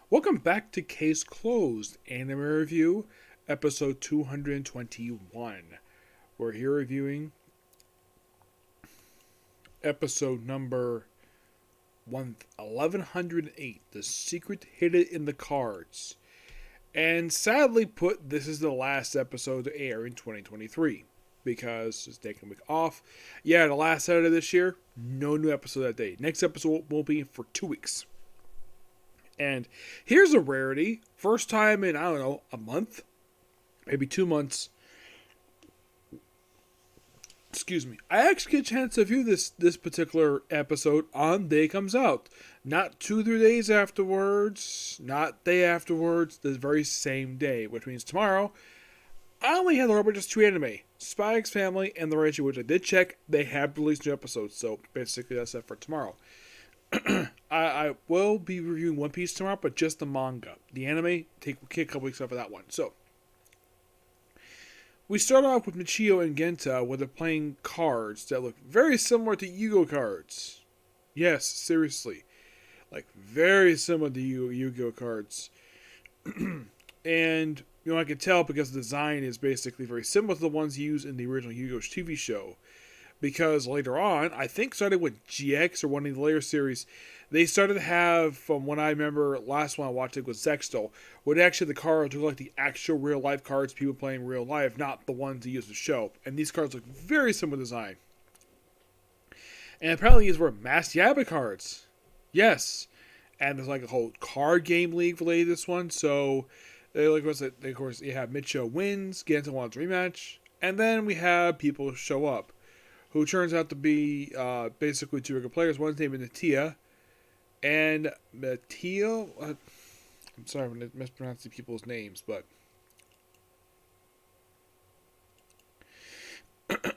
Welcome back to Case Closed Anime Review, episode 221. We're here reviewing episode number 1108, The Secret Hidden in the Cards. And sadly put, this is the last episode to air in 2023 because it's taking a week off. Yeah, the last Saturday this year, no new episode that day. Next episode won't be for 2 weeks. And here's a rarity. First time in, I don't know, a month, maybe 2 months. Excuse me. I actually get a chance to view this particular episode on day it comes out. Not 2 3 days afterwards, not day afterwards, the very same day, which means tomorrow. I only had to remember just 2 anime. Spy X Family and The Rachel, which I did check. They have released new episodes, so basically that's it for tomorrow. I will be reviewing One Piece tomorrow, but just the manga. The anime, take a couple weeks off of that one. So, we start off with Michio and Genta, where they're playing cards that look very similar to Yu-Gi-Oh cards. Yes, seriously. Like, very similar to Yu-Gi-Oh cards. And, I can tell because the design is basically very similar to the ones used in the original Yu-Gi-Oh TV show. Because later on, I think started with GX or one of the later series, they started to have, from what I remember, last one I watched it was Zextal, where actually the cards look like the actual real life cards people play in real life, not the ones they use in the show. And these cards look very similar design. And apparently these were Masked Yaba cards. Yes. And there's like a whole card game league related to this one, so of course you have Michio wins, Genta wants a rematch, and then we have people show up, who turns out to be basically two regular players. One's named Natia, and Natia. I'm sorry I'm mispronouncing people's names, but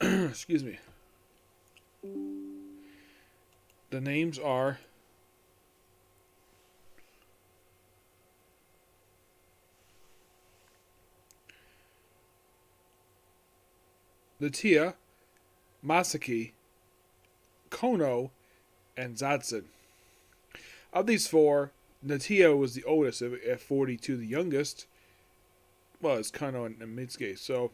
excuse me. The names are Natia, Masaki, Kono, and Zatsun. Of these four, Natia was the oldest at 42, the youngest was Kono and Mitsuki. So,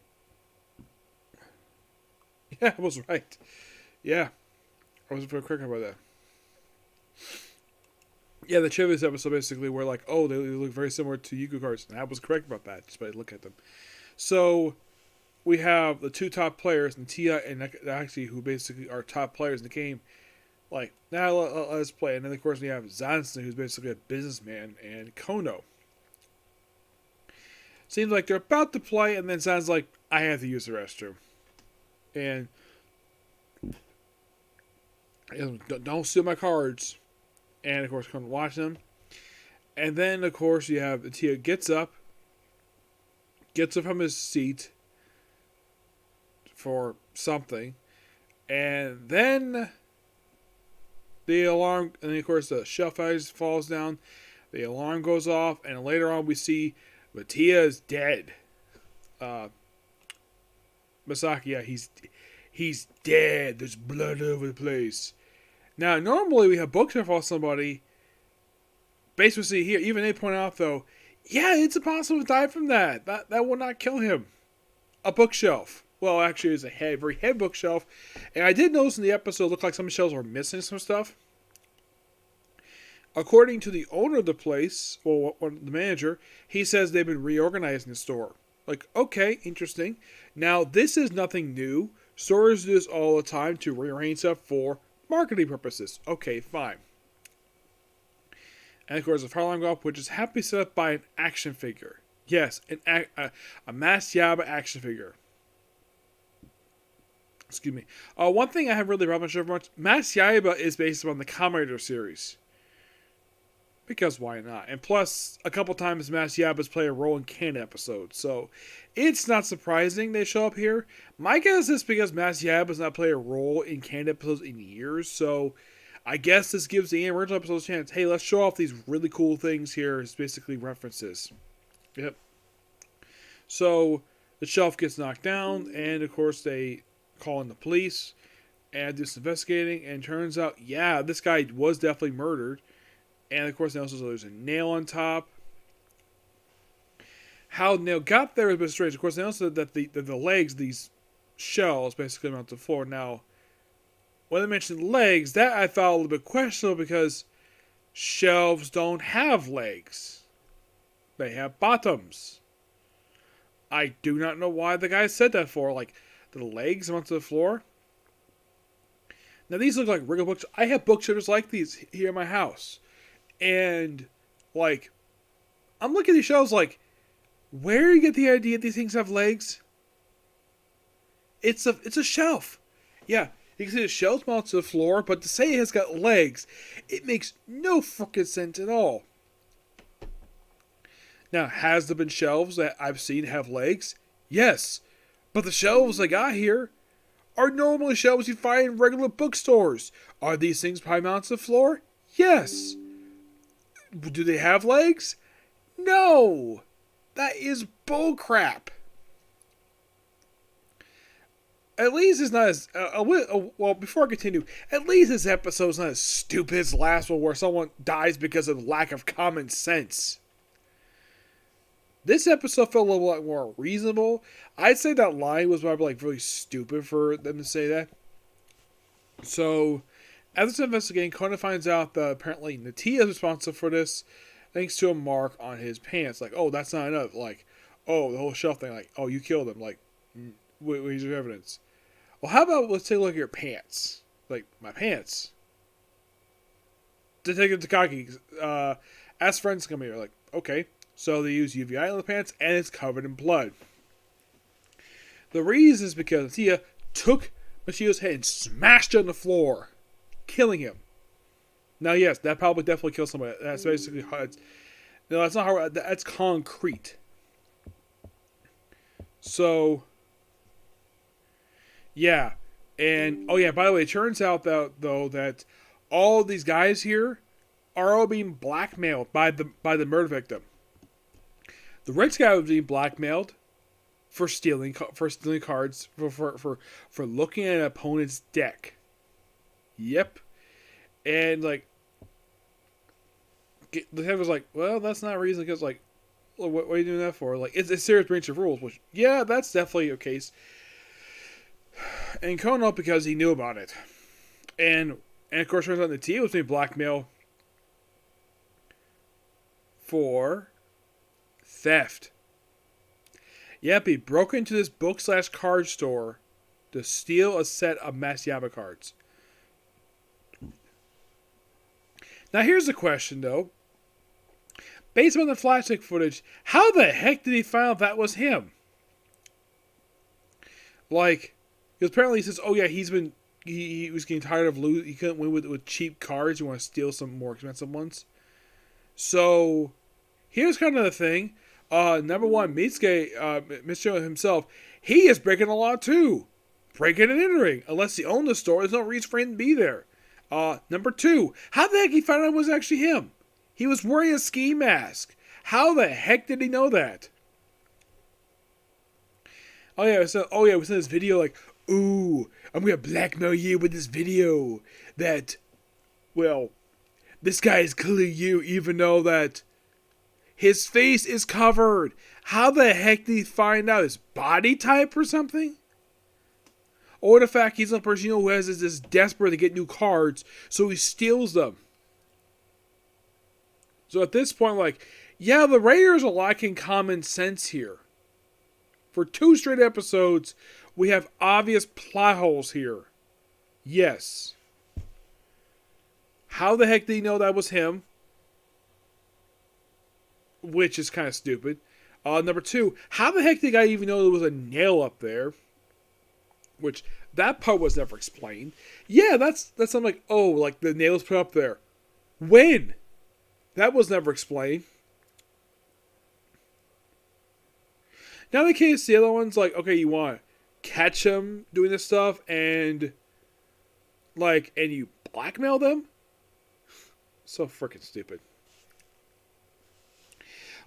yeah, I was right. Yeah, I was pretty quick about that. Yeah, the Chivas episode basically were like, oh, they look very similar to Yu-Gi-Oh cards, and I was correct about that just by looking at them. So, we have the two top players, Natia and Nakataki, who basically are top players in the game. Like, now let's play. And then, of course, we have Zanson, who's basically a businessman, and Kono. Seems like they're about to play, and then sounds like, I have to use the restroom. And don't steal my cards. And, of course, Kono watch them. And then, of course, you have Natia gets up from his seat for something, and then the alarm, and then of course the shelf ice falls down, the alarm goes off, and later on we see Natia is dead. Masaki, yeah, he's dead. There's blood over the place. Now normally we have bookshelf off somebody. Basically here, even they point out though, yeah, it's impossible to die from that. That will not kill him. A bookshelf. Well, actually, it's a very heavy bookshelf. And I did notice in the episode, it looked like some shelves were missing some stuff. According to the owner of the place, well, the manager, he says they've been reorganizing the store. Like, okay, interesting. Now, this is nothing new. Stores do this all the time to rearrange stuff for marketing purposes. Okay, fine. And of course, the fire alarm go up, which is happily set up by an action figure. Yes, a Masked Yaba action figure. Excuse me. One thing I have really not sure much. Masked Yaiba is based on the Kamen Rider series. Because why not? And plus, a couple times Masked Yaiba's play a role in canon episodes. So, it's not surprising they show up here. My guess is because Masked Yaiba's not played a role in canon episodes in years. So, I guess this gives the original episodes a chance. Hey, let's show off these really cool things here. It's basically references. Yep. So, the shelf gets knocked down. And, of course, they call in the police and do some investigating, and turns out, yeah, this guy was definitely murdered, And of course, also there's a nail on top. How the nail got there is a bit strange. Of course, they also said that the legs, these shells, basically mount to the floor. Now, when they mentioned legs, that I thought a little bit questionable because shelves don't have legs. They have bottoms. I do not know why the guy said that for. Like, the legs mount to the floor. Now, these look like regular books. I have bookshelves like these here in my house. And, like, I'm looking at these shelves like, where do you get the idea these things have legs? It's a shelf. Yeah, you can see the shelf mounts to the floor, but to say it has got legs, it makes no freaking sense at all. Now, has there been shelves that I've seen have legs? Yes. But the shelves I got here are normally shelves you find in regular bookstores. Are these things probably mounted to the floor? Yes. Do they have legs? No. That is bullcrap. At least it's not as... well, before I continue, at least this episode's not as stupid as the last one where someone dies because of lack of common sense. This episode felt a little bit more reasonable. I'd say that line was probably like really stupid for them to say that. So, as it's investigating, Conan finds out that apparently Natia is responsible for this, thanks to a mark on his pants. Like, oh, that's not enough. Like, oh, the whole shelf thing. Like, oh, you killed him. Like, where's your evidence? Well, how about let's take a look at your pants? Like, my pants. Detective Takagi, ask friends to come here. Like, okay. So they use UVI on the pants, and it's covered in blood. The reason is because Natia took Michio's head and smashed it on the floor, killing him. Now, yes, that probably definitely killed somebody. That's basically how it's... No, that's not how... That's concrete. So... Yeah. And, oh yeah, by the way, it turns out, though, that all these guys here are all being blackmailed by the murder victim. The rich guy was being blackmailed for stealing cards, for looking at an opponent's deck. Yep. And, like, the head was like, well, that's not a reason, because, like, what are you doing that for? Like, it's a serious breach of rules, which, yeah, that's definitely a case. And Conan up because he knew about it. And of course, turns out the Natia was being blackmailed for theft. Yep, he broke into this book/card store to steal a set of Masayama cards. Now here's the question, though. Based on the flashlight footage, how the heck did he find out that was him? Like, because apparently he says, oh yeah, he was getting tired of losing. He couldn't win with cheap cards. You want to steal some more expensive ones. So, here's kind of the thing. Number one, Michio himself, he is breaking a law too. Breaking and entering. Unless he owned the store, there's no reason for him to be there. Number two, how the heck he found out it was actually him? He was wearing a ski mask. How the heck did he know that? Oh yeah, we sent this video like, ooh, I'm gonna blackmail you with this video that, well, this guy is clearly you, even though that his face is covered. How the heck did he find out? His body type or something? Or the fact he's the person who is this desperate to get new cards, so he steals them. So at this point, like, yeah, the writers are lacking common sense here. For 2 straight episodes, we have obvious plot holes here. Yes. How the heck did he know that was him? Which is kind of stupid. Number 2, how the heck did the guy even know there was a nail up there? Which, that part was never explained. Yeah, that's something like, oh, like the nail's put up there. When? That was never explained. Now the case, the other one's like, okay, you want to catch him doing this stuff and you blackmail them? So freaking stupid.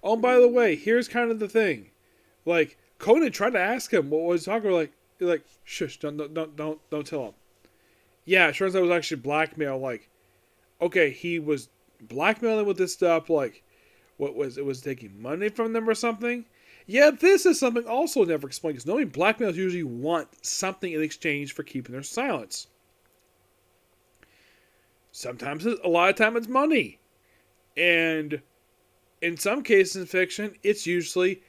Oh, and by the way, here's kind of the thing. Like, Conan tried to ask him what was talking about, like, shush, don't tell him. Yeah, it turns out it was actually blackmail, like, okay, he was blackmailing with this stuff, like, what was it? Was taking money from them or something? Yeah, this is something also never explained, because normally blackmailers usually want something in exchange for keeping their silence. Sometimes, a lot of time, it's money. And in some cases in fiction, it's usually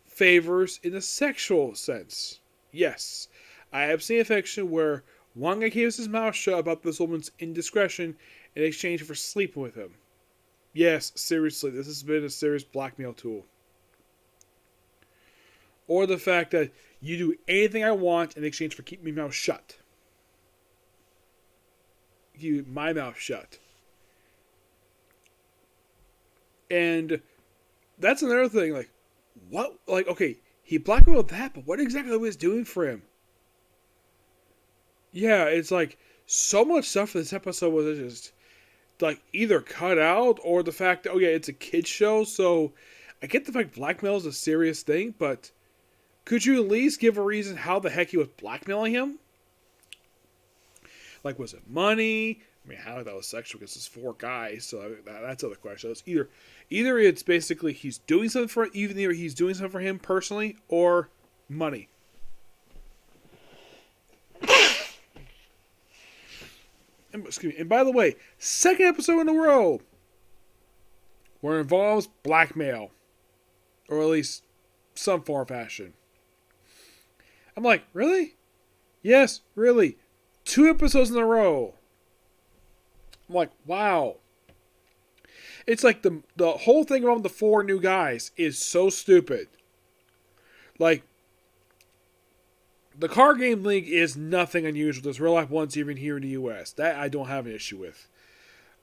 favors in a sexual sense. Yes, I have seen a fiction where one guy keeps his mouth shut about this woman's indiscretion in exchange for sleeping with him. Yes, seriously, this has been a serious blackmail tool. Or the fact that you do anything I want in exchange for keeping my mouth shut. Keep my mouth shut. And that's another thing, like, what, like, okay, he blackmailed that, but what exactly was doing for him? Yeah, it's like, so much stuff for this episode was just, like, either cut out, or the fact that, oh yeah, it's a kid's show, so I get the fact blackmail is a serious thing, but could you at least give a reason how the heck he was blackmailing him? Like, was it money? I mean, how that was sexual because it's 4 guys, so that's the other question. It's either it's basically he's doing something for either he's doing something for him personally or money. Excuse me. And by the way, second episode in a row where it involves blackmail, or at least some form of fashion. I'm like, really? Yes, really. 2 episodes in a row. I'm like, wow. It's like the whole thing around the 4 new guys is so stupid. Like, the card game league is nothing unusual. There's real life ones even here in the US. That I don't have an issue with.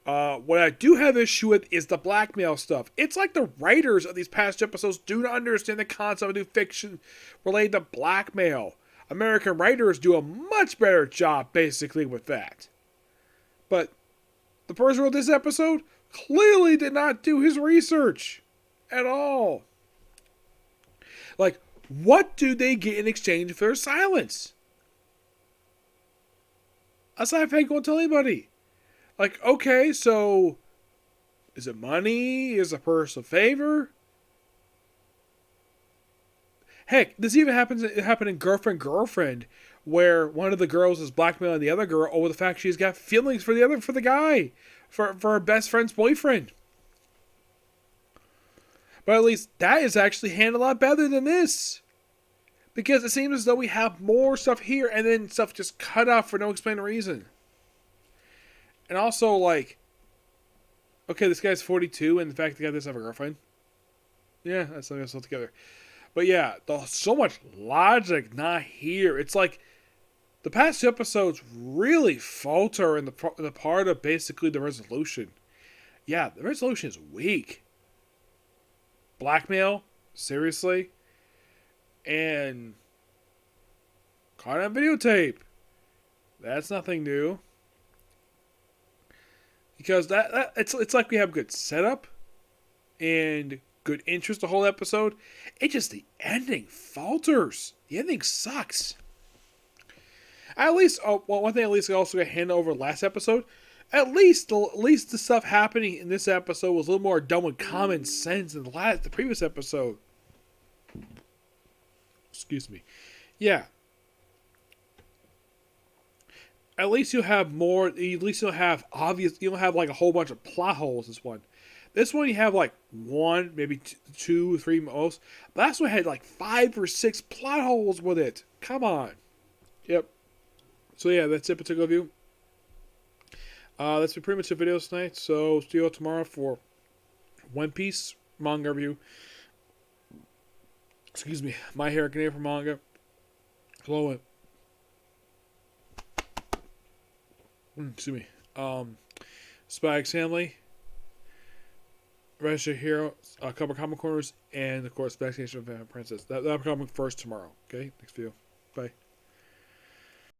What I do have issue with is the blackmail stuff. It's like the writers of these past episodes do not understand the concept of new fiction related to blackmail. American writers do a much better job, basically, with that. But the person who wrote this episode clearly did not do his research at all. Like, what do they get in exchange for their silence? Aside from I can't tell anybody. Like, okay, so is it money? Is it a personal favor? Heck, this even happened in Girlfriend, where one of the girls is blackmailing the other girl over the fact she's got feelings for the guy, for her best friend's boyfriend. But at least that is actually handled a lot better than this. Because it seems as though we have more stuff here and then stuff just cut off for no explained reason. And also, like, okay, this guy's 42 and the fact the guy doesn't have a girlfriend. Yeah, that's something else altogether. But yeah, so much logic not here. It's like the past 2 episodes really falter in the part of basically the resolution. Yeah, the resolution is weak. Blackmail? Seriously? And caught on videotape. That's nothing new. Because that it's like we have good setup and good interest the whole episode. It just, the ending falters. The ending sucks. At least, one thing at least I also got handed over last episode. At least the stuff happening in this episode was a little more done with common sense than the previous episode. Excuse me. Yeah. At least you'll have more. At least you'll have obvious. You don't have like a whole bunch of plot holes. This one you have like 1, maybe 2, 3 most. Last one had like 5 or 6 plot holes with it. Come on. Yep. So yeah, that's it. Particular review. That's pretty much the video tonight. So see you all tomorrow for One Piece manga review. Excuse me. My Hero Academia for manga. Hello. Excuse me. Spy X Family. Registered Hero, a couple comic corners, and of course, Vaccination of Princess. That'll come first tomorrow. Okay, next video. Bye.